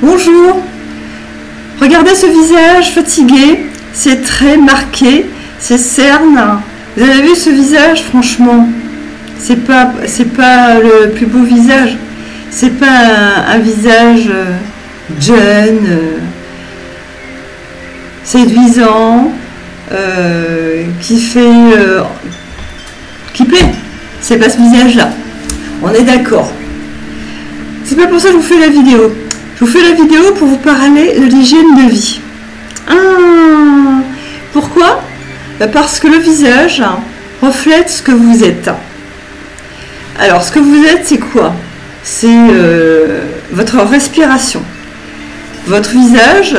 Bonjour. Regardez ce visage fatigué, c'est très marqué, ces cernes. Vous avez vu ce visage, franchement, c'est pas le plus beau visage. C'est pas un visage jeune, séduisant, qui plaît. C'est pas ce visage-là. On est d'accord. C'est pas pour ça que je vous fais la vidéo. Je vous fais la vidéo pour vous parler de l'hygiène de vie. Pourquoi? Parce que le visage reflète ce que vous êtes. Alors, ce que vous êtes, c'est quoi? C'est votre respiration. Votre visage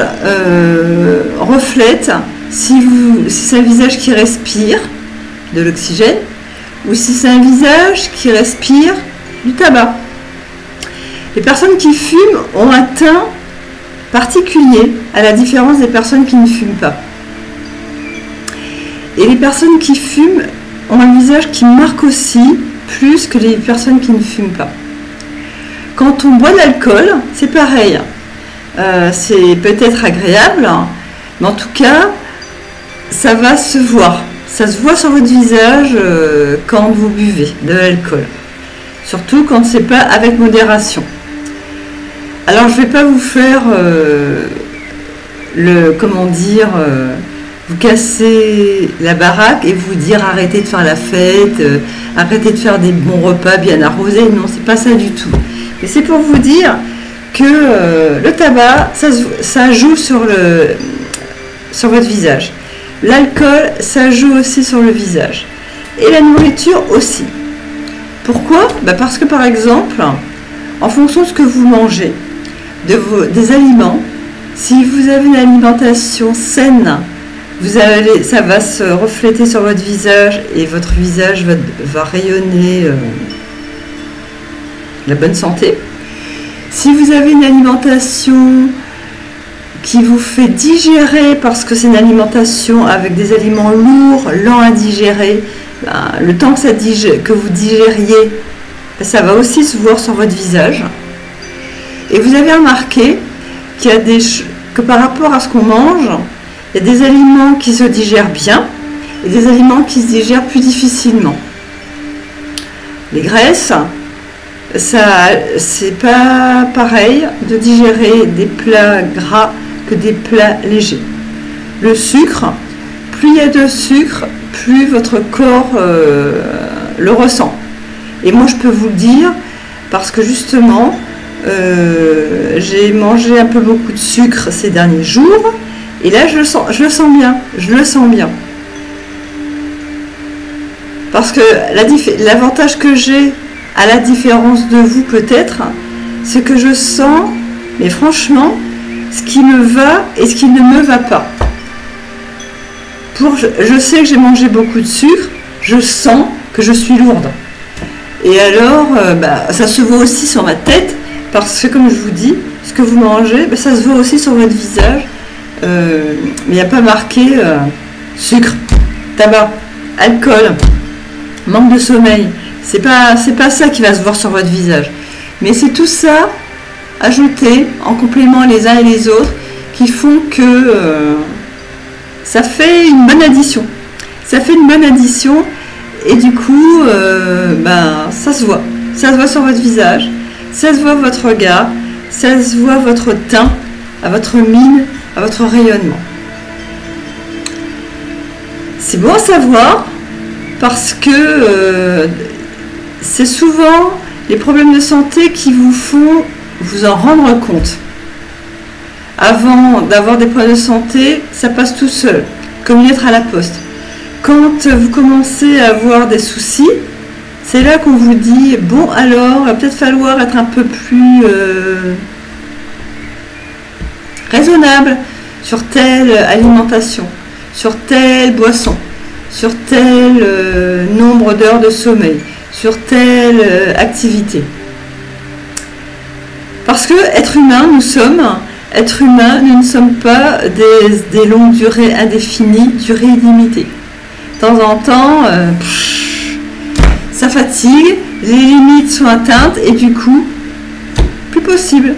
reflète si c'est un visage qui respire de l'oxygène ou si c'est un visage qui respire du tabac. Les personnes qui fument ont un teint particulier, à la différence des personnes qui ne fument pas. Et les personnes qui fument ont un visage qui marque aussi plus que les personnes qui ne fument pas. Quand on boit de l'alcool, c'est pareil. C'est peut-être agréable, mais en tout cas, ça va se voir. Ça se voit sur votre visage quand vous buvez de l'alcool. Surtout quand c'est pas avec modération. Alors, je ne vais pas vous faire vous casser la baraque et vous dire arrêtez de faire la fête, arrêtez de faire des bons repas bien arrosés. Non, c'est pas ça du tout. Mais c'est pour vous dire que le tabac, ça joue sur votre visage. L'alcool, ça joue aussi sur le visage. Et la nourriture aussi. Pourquoi? Parce que par exemple, en fonction de ce que vous mangez, des aliments, si vous avez une alimentation saine, ça va se refléter sur votre visage et votre visage va rayonner la bonne santé. Si vous avez une alimentation qui vous fait digérer, parce que c'est une alimentation avec des aliments lourds, lents à digérer, le temps que vous digériez, ça va aussi se voir sur votre visage. Et vous avez remarqué qu'il y a que par rapport à ce qu'on mange, il y a des aliments qui se digèrent bien et des aliments qui se digèrent plus difficilement. Les graisses, c'est pas pareil de digérer des plats gras que des plats légers. Le sucre, plus il y a de sucre, plus votre corps le ressent. Et moi je peux vous le dire parce que justement j'ai mangé un peu beaucoup de sucre ces derniers jours et là je le sens bien. Parce que l'avantage que j'ai, à la différence de vous peut-être, c'est que je sens, mais franchement, ce qui me va et ce qui ne me va pas. Je sais que j'ai mangé beaucoup de sucre, je sens que je suis lourde. Et alors, ça se voit aussi sur ma tête, parce que comme je vous dis, ce que vous mangez, ça se voit aussi sur votre visage. Mais il n'y a pas marqué sucre, tabac, alcool, manque de sommeil. C'est pas ça qui va se voir sur votre visage. Mais c'est tout ça ajouté en complément les uns et les autres qui font que ça fait une bonne addition. Ça fait une bonne addition et du coup, ça se voit. Ça se voit sur votre visage, ça se voit votre regard, ça se voit votre teint, à votre mine, à votre rayonnement. C'est bon à savoir parce que c'est souvent les problèmes de santé qui vous font vous en rendre compte. Avant d'avoir des problèmes de santé, ça passe tout seul, comme une lettre à la poste. Quand vous commencez à avoir des soucis, c'est là qu'on vous dit, bon alors, il va peut-être falloir être un peu plus raisonnable sur telle alimentation, sur telle boisson, sur tel nombre d'heures de sommeil, sur telle activité. Parce que être humain, nous ne sommes pas des longues durées indéfinies, durées illimitées. De temps en temps, ça fatigue, les limites sont atteintes et du coup, plus possible.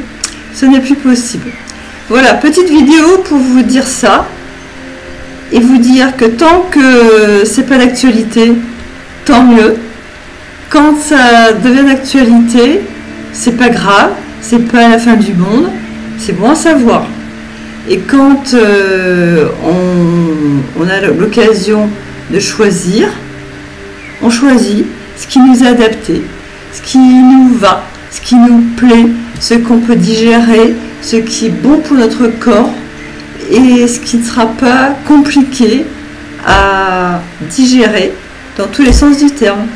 ce n'est plus possible. Voilà, petite vidéo pour vous dire ça et vous dire que tant que c'est pas d'actualité, tant mieux. Quand ça devient d'actualité, c'est pas grave, c'est pas la fin du monde, c'est bon à savoir. Et quand on a l'occasion de choisir, on choisit ce qui nous est adapté, ce qui nous va, ce qui nous plaît, ce qu'on peut digérer, ce qui est bon pour notre corps et ce qui ne sera pas compliqué à digérer dans tous les sens du terme.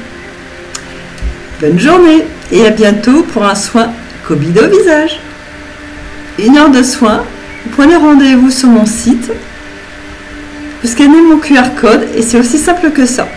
Bonne journée et à bientôt pour un soin Cobido visage. 1 heure de soin, vous prenez rendez-vous sur mon site, vous scannez mon QR code et c'est aussi simple que ça.